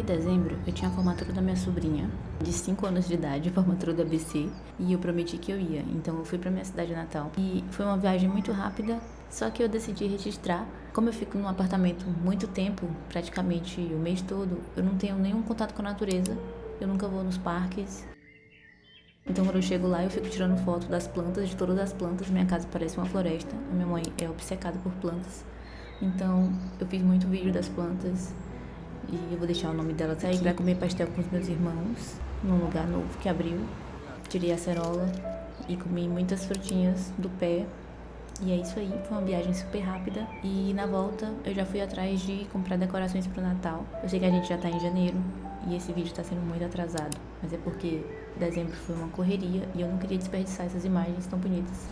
dezembro eu tinha a formatura da minha sobrinha, de 5 anos de idade, a formatura do ABC, e eu prometi que eu ia, então eu fui pra minha cidade natal. E foi uma viagem muito rápida, só que eu decidi registrar. Como eu fico num apartamento muito tempo, praticamente o mês todo, eu não tenho nenhum contato com a natureza, eu nunca vou nos parques. Então quando eu chego lá eu fico tirando foto das plantas, de todas as plantas, minha casa parece uma floresta, a minha mãe é obcecada por plantas. Então eu fiz muito vídeo das plantas. E eu vou deixar o nome dela aqui. Saí pra comer pastel com os meus irmãos, num lugar novo que abriu. Tirei a acerola e comi muitas frutinhas do pé. E é isso aí, foi uma viagem super rápida. E na volta eu já fui atrás de comprar decorações pro Natal. Eu sei que a gente já tá em janeiro e esse vídeo tá sendo muito atrasado. Mas é porque dezembro foi uma correria e eu não queria desperdiçar essas imagens tão bonitas.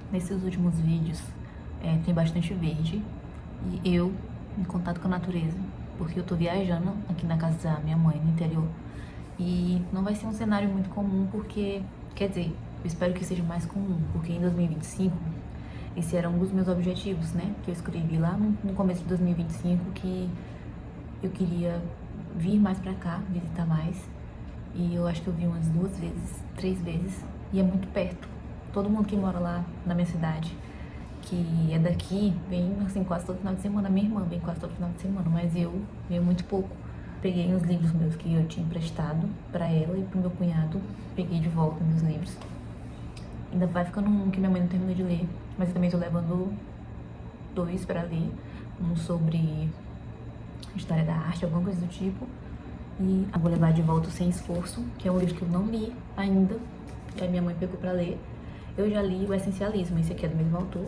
Nesses últimos vídeos tem bastante verde e eu em contato com a natureza, porque eu tô viajando aqui na casa da minha mãe, no interior, e não vai ser um cenário muito comum, porque, quer dizer, eu espero que seja mais comum, porque em 2025, esse era um dos meus objetivos, né, que eu escrevi lá no começo de 2025, que eu queria vir mais pra cá, visitar mais, e eu acho que eu vi umas 2 vezes, 3 vezes, e é muito perto. Todo mundo que mora lá na minha cidade, que é daqui, vem assim quase todo final de semana. Minha irmã vem quase todo final de semana, mas eu venho muito pouco. Peguei os livros meus que eu tinha emprestado pra ela e pro meu cunhado, peguei de volta meus livros. Ainda vai ficando um que minha mãe não terminou de ler, mas eu também tô levando 2 pra ler. Um sobre história da arte, alguma coisa do tipo. E eu vou levar de volta o Sem Esforço, que é um livro que eu não li ainda, e a minha mãe pegou pra ler. Eu já li o Essencialismo, esse aqui é do mesmo autor.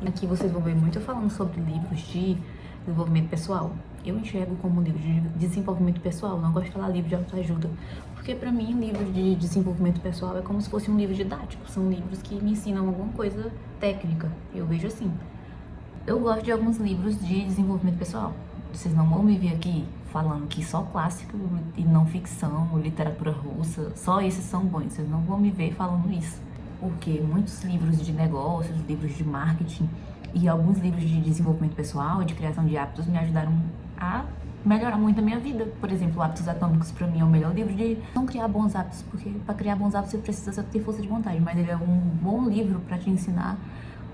Aqui vocês vão ver muito eu falando sobre livros de desenvolvimento pessoal. Eu enxergo como livro de desenvolvimento pessoal, não gosto de falar livro de autoajuda, porque pra mim livro de desenvolvimento pessoal é como se fosse um livro didático, são livros que me ensinam alguma coisa técnica, eu vejo assim. Eu gosto de alguns livros de desenvolvimento pessoal, vocês não vão me ver aqui falando que só clássico e não ficção, literatura russa, só esses são bons, vocês não vão me ver falando isso. Porque muitos livros de negócios, livros de marketing e alguns livros de desenvolvimento pessoal, de criação de hábitos, me ajudaram a melhorar muito a minha vida. Por exemplo, Hábitos Atômicos, pra mim, é o melhor livro de não criar bons hábitos, porque para criar bons hábitos você precisa ter força de vontade, mas ele é um bom livro para te ensinar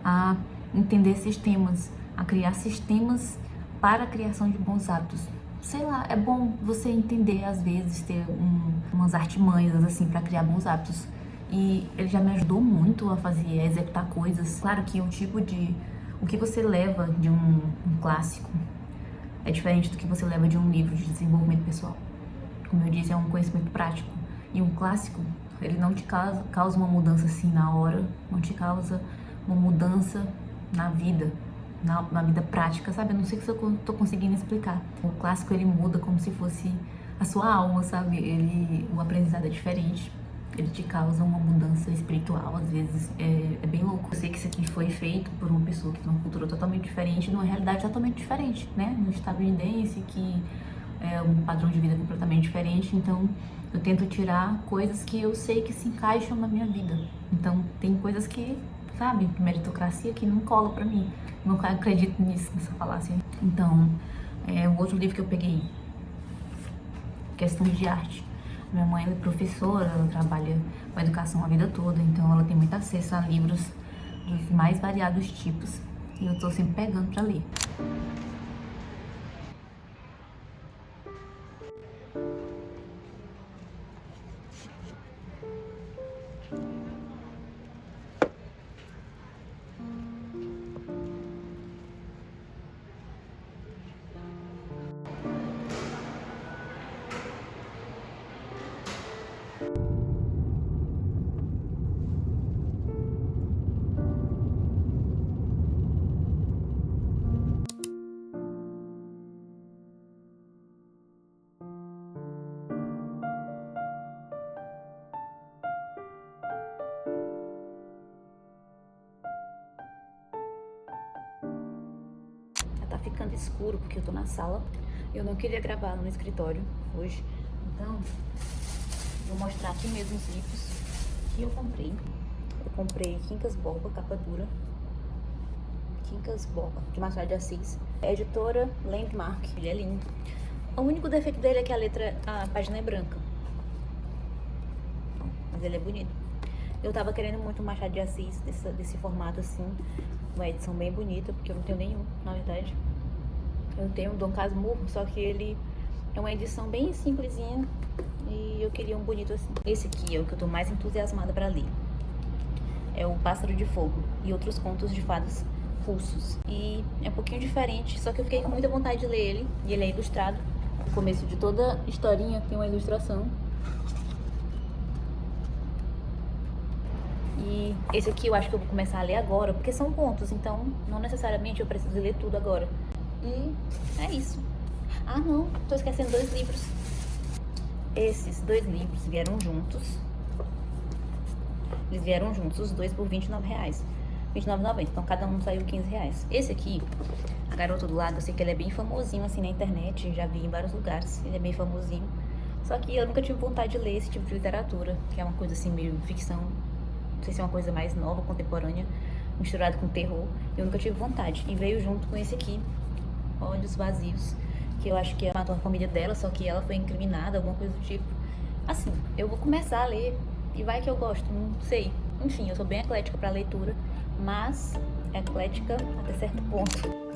a entender sistemas, a criar sistemas para a criação de bons hábitos. Sei lá, é bom você entender, às vezes, ter umas artimanhas, assim, para criar bons hábitos. E ele já me ajudou muito a executar coisas. Claro que o que você leva de um clássico é diferente do que você leva de um livro de desenvolvimento pessoal. Como eu disse, é um conhecimento prático. E um clássico, ele não te causa uma mudança assim na hora, não te causa uma mudança na vida, na vida prática, sabe? Eu não sei se eu tô conseguindo explicar. O clássico, ele muda como se fosse a sua alma, sabe? O aprendizado é diferente. Ele te causa uma mudança espiritual, às vezes é bem louco. Eu sei que isso aqui foi feito por uma pessoa que tem uma cultura totalmente diferente, numa realidade totalmente diferente, né? No estadunidense, que é um padrão de vida completamente diferente, então eu tento tirar coisas que eu sei que se encaixam na minha vida. Então tem coisas que, sabe, meritocracia que não cola pra mim. Não acredito nisso, nessa falácia. Então, o outro livro que eu peguei, Questões de Arte. Minha mãe é professora, ela trabalha com educação a vida toda, então ela tem muito acesso a livros dos mais variados tipos. E eu tô sempre pegando pra ler. Tá ficando escuro porque eu tô na sala. Eu não queria gravar no escritório hoje. Então, vou mostrar aqui mesmo os livros que eu comprei. Eu comprei Quincas Borba, capa dura. Quincas Borba, de Machado de Assis. Editora Landmark. Ele é lindo. O único defeito dele é que a página é branca. Mas ele é bonito. Eu tava querendo muito um Machado de Assis desse formato assim. Uma edição bem bonita, porque eu não tenho nenhum, na verdade. Eu tenho o Dom Casmurro, só que ele é uma edição bem simplesinha e eu queria um bonito assim. Esse aqui é o que eu tô mais entusiasmada pra ler. É o Pássaro de Fogo e Outros Contos de Fadas Russos. E é um pouquinho diferente, só que eu fiquei com muita vontade de ler ele. E ele é ilustrado. No começo de toda historinha tem uma ilustração. E esse aqui eu acho que eu vou começar a ler agora, porque são contos, então não necessariamente eu preciso ler tudo agora. E é isso. Ah não, tô esquecendo 2 livros. Esses 2 livros vieram juntos. Eles vieram juntos, os 2 por R$29. R$29,90, então cada um saiu R$15. Esse aqui, A Garota do Lago, eu sei que ele é bem famosinho assim na internet, já vi em vários lugares, ele é bem famosinho. Só que eu nunca tive vontade de ler esse tipo de literatura, que é uma coisa assim meio ficção, não sei se é uma coisa mais nova, contemporânea, misturado com terror. Eu nunca tive vontade. E veio junto com esse aqui, Olhos Vazios, que eu acho que matou a família dela, só que ela foi incriminada, alguma coisa do tipo. Assim, eu vou começar a ler e vai que eu gosto, não sei. Enfim, eu sou bem eclética pra leitura, mas eclética até certo ponto.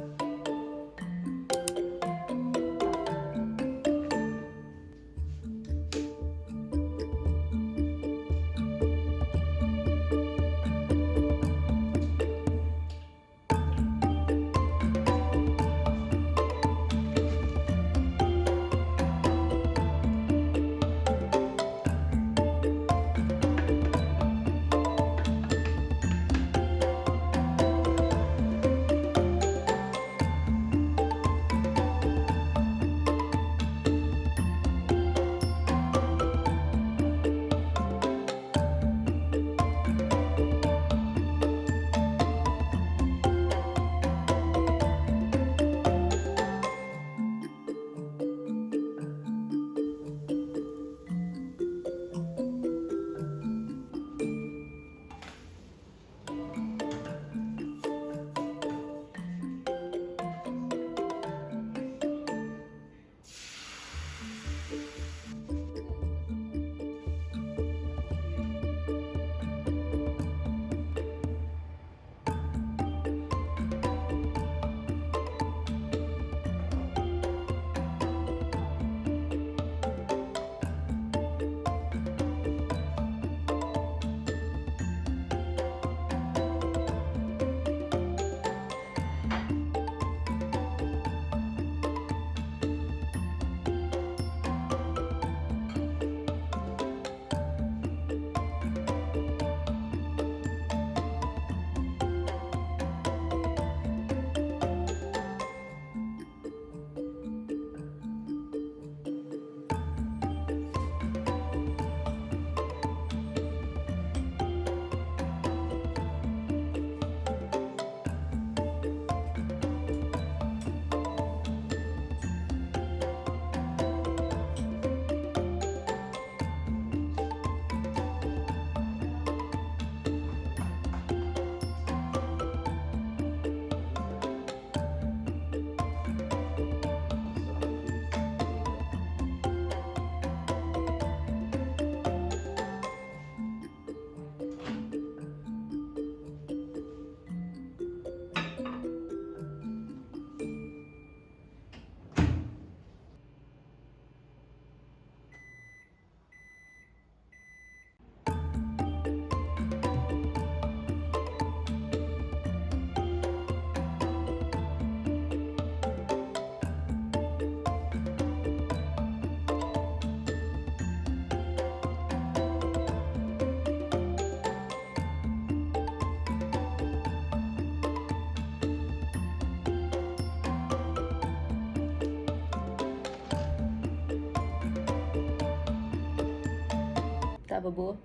Tava boa?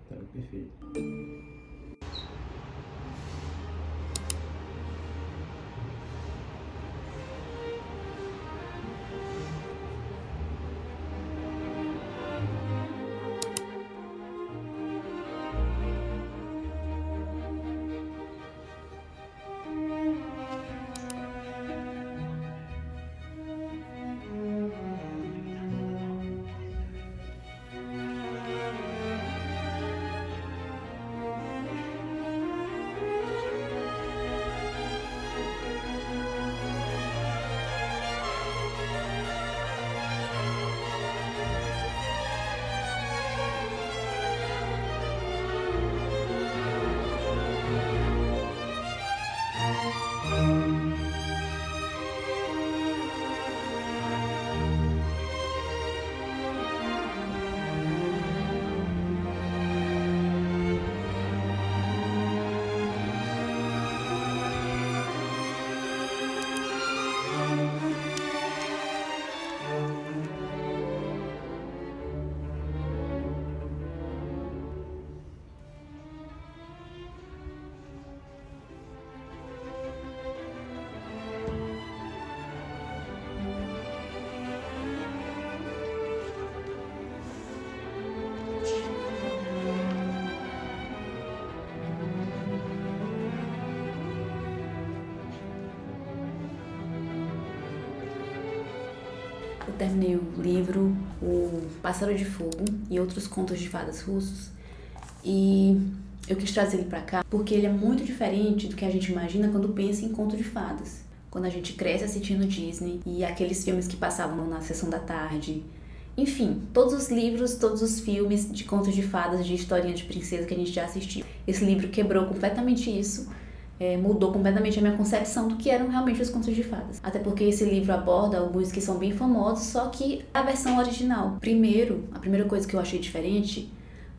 Tava perfeito. Eu terminei o livro O Pássaro de Fogo e Outros Contos de Fadas Russos e eu quis trazer ele pra cá porque ele é muito diferente do que a gente imagina quando pensa em conto de fadas. Quando a gente cresce assistindo Disney e aqueles filmes que passavam na sessão da tarde. Enfim, todos os livros, todos os filmes de contos de fadas, de historinha de princesa que a gente já assistiu. Esse livro quebrou completamente isso. Mudou completamente a minha concepção do que eram realmente os contos de fadas. Até porque esse livro aborda alguns que são bem famosos, só que a versão original. Primeiro, a primeira coisa que eu achei diferente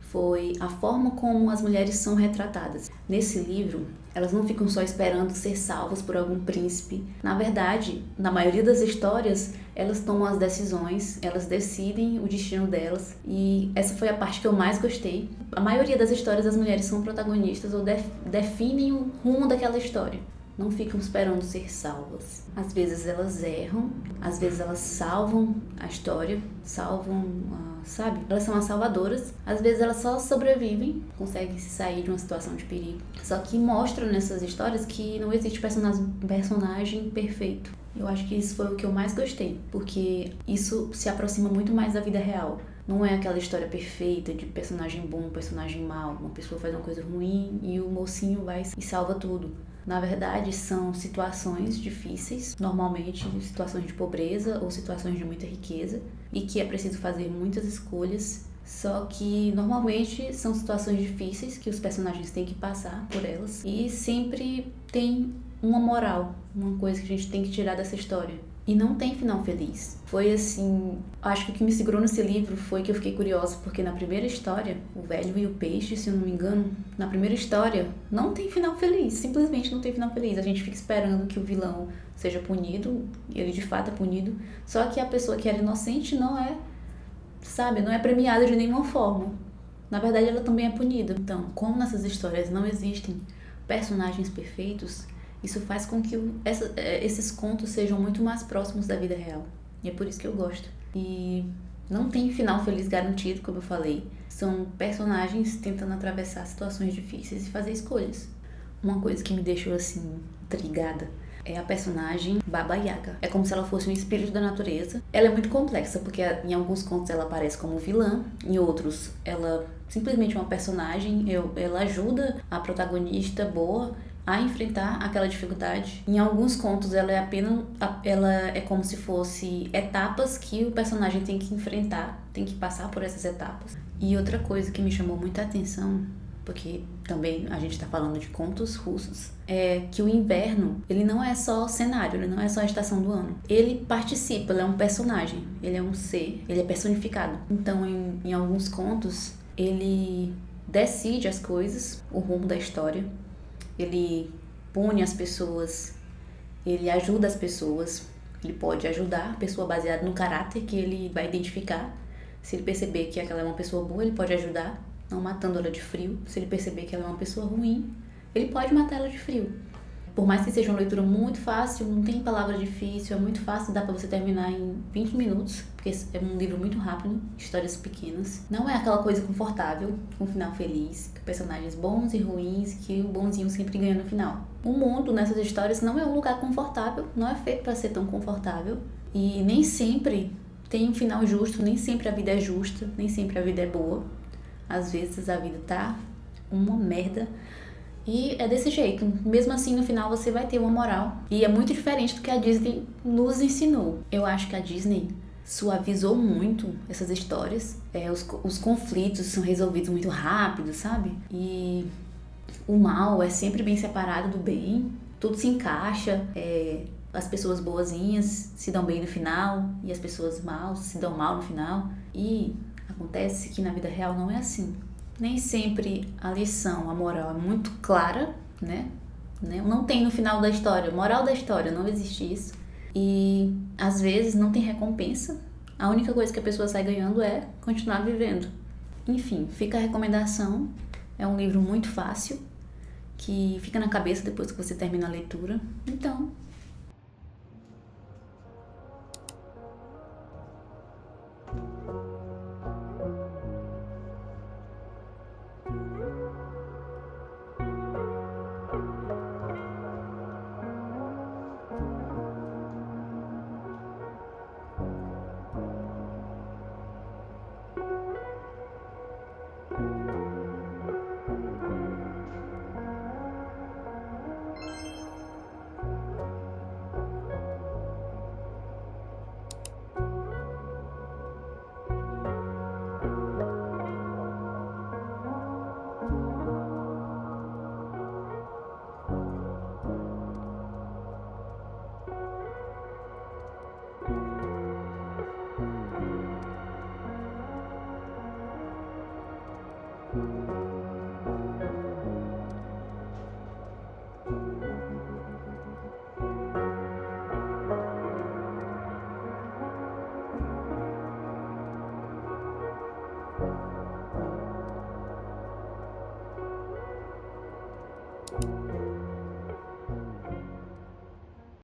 foi a forma como as mulheres são retratadas. Nesse livro, elas não ficam só esperando ser salvas por algum príncipe. Na verdade, na maioria das histórias, elas tomam as decisões, elas decidem o destino delas. E essa foi a parte que eu mais gostei. A maioria das histórias, as mulheres são protagonistas ou definem o rumo daquela história. Não ficam esperando ser salvas. Às vezes elas erram, às vezes elas salvam a história, sabe? Elas são as salvadoras. Às vezes elas só sobrevivem, conseguem se sair de uma situação de perigo. Só que mostram nessas histórias que não existe personagem perfeito. Eu acho que isso foi o que eu mais gostei, porque isso se aproxima muito mais da vida real. Não é aquela história perfeita de personagem bom, personagem mau. Uma pessoa faz uma coisa ruim e o mocinho vai e salva tudo. Na verdade, são situações difíceis, normalmente situações de pobreza ou situações de muita riqueza, e que é preciso fazer muitas escolhas, só que normalmente são situações difíceis que os personagens têm que passar por elas, e sempre tem uma moral, uma coisa que a gente tem que tirar dessa história. E não tem final feliz. Foi assim, acho que o que me segurou nesse livro foi que eu fiquei curiosa, porque na primeira história, O Velho e o Peixe, se eu não me engano, na primeira história não tem final feliz, simplesmente não tem final feliz. A gente fica esperando que o vilão seja punido, ele de fato é punido, só que a pessoa que era inocente não é, sabe, não é premiada de nenhuma forma. Na verdade, ela também é punida. Então, como nessas histórias não existem personagens perfeitos, isso faz com que esses contos sejam muito mais próximos da vida real. E é por isso que eu gosto. E não tem final feliz garantido, como eu falei. São personagens tentando atravessar situações difíceis e fazer escolhas. Uma coisa que me deixou assim, intrigada, é a personagem Baba Yaga. É como se ela fosse um espírito da natureza. Ela é muito complexa, porque em alguns contos ela aparece como vilã, em outros ela simplesmente é uma personagem, ela ajuda a protagonista boa a enfrentar aquela dificuldade. Em alguns contos ela é como se fosse etapas que o personagem tem que enfrentar, tem que passar por essas etapas. E outra coisa que me chamou muita atenção, porque também a gente está falando de contos russos, é que o inverno, ele não é só cenário, ele não é só a estação do ano. Ele participa, ele é um personagem, ele é um ser, ele é personificado. Então, em alguns contos, ele decide as coisas, o rumo da história, ele pune as pessoas, ele ajuda as pessoas, ele pode ajudar a pessoa baseado no caráter que ele vai identificar, Se ele perceber que aquela é uma pessoa boa, ele pode ajudar, não matando ela de frio. Se ele perceber que ela é uma pessoa ruim, ele pode matar ela de frio. Por mais que seja uma leitura muito fácil, não tem palavra difícil, é muito fácil, dá pra você terminar em 20 minutos, porque é um livro muito rápido, histórias pequenas. Não é aquela coisa confortável, com um final feliz, com personagens bons e ruins, que o bonzinho sempre ganha no final. O mundo nessas histórias não é um lugar confortável, não é feito pra ser tão confortável, e nem sempre tem um final justo, nem sempre a vida é justa, nem sempre a vida é boa. Às vezes a vida tá uma merda, e é desse jeito. Mesmo assim, no final você vai ter uma moral. E é muito diferente do que a Disney nos ensinou. Eu acho que a Disney suavizou muito essas histórias. Os conflitos são resolvidos muito rápido, sabe? E o mal é sempre bem separado do bem. Tudo se encaixa. As pessoas boazinhas se dão bem no final. E as pessoas maus se dão mal no final. E acontece que na vida real não é assim. Nem sempre a lição, a moral é muito clara, né? Não tem no final da história, moral da história, não existe isso. E às vezes não tem recompensa. A única coisa que a pessoa sai ganhando é continuar vivendo. Enfim, fica a recomendação. É um livro muito fácil, que fica na cabeça depois que você termina a leitura. Então,